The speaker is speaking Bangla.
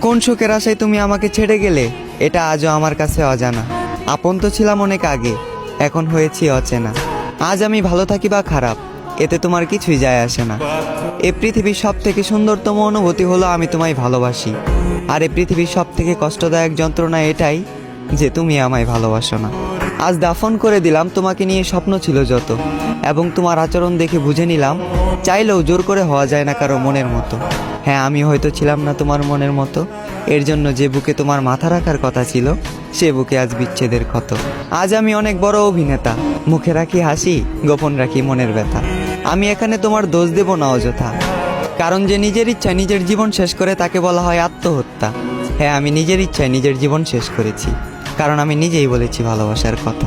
কোন শোকের আশায় তুমি আমাকে ছেড়ে গেলে এটা আজও আমার কাছে অজানা। আপন তো ছিলাম অনেক আগে, এখন হয়েছি অচেনা। আজ আমি ভালো থাকি বা খারাপ, এতে তোমার কিছুই যায় আসে না। এ পৃথিবীর সব থেকে সুন্দরতম অনুভূতি হলো আমি তোমায় ভালোবাসি। আর এ পৃথিবীর সব থেকে কষ্টদায়ক যন্ত্রণা এটাই যে তুমি আমায় ভালোবাসো না। আজ দাফন করে দিলাম তোমাকে নিয়ে স্বপ্ন ছিল যত, এবং তোমার আচরণ দেখে বুঝে নিলাম চাইলেও জোর করে হওয়া যায় না কারো মনের মতো। হ্যাঁ, আমি হয়তো ছিলাম না তোমার মনের মতো, এর জন্য যে বুকে তোমার মাথা রাখার কথা ছিল সে বুকে আজ বিচ্ছেদের ক্ষত। আজ আমি অনেক বড় অভিনেতা, মুখে রাখি হাসি, গোপন রাখি মনের ব্যথা। আমি এখানে তোমার দোষ দেব না অযথা, কারণ যে নিজের ইচ্ছায় নিজের জীবন শেষ করে তাকে বলা হয় আত্মহত্যা। হ্যাঁ, আমি নিজের ইচ্ছায় নিজের জীবন শেষ করেছি, কারণ আমি নিজেই বলেছি ভালোবাসার কথা।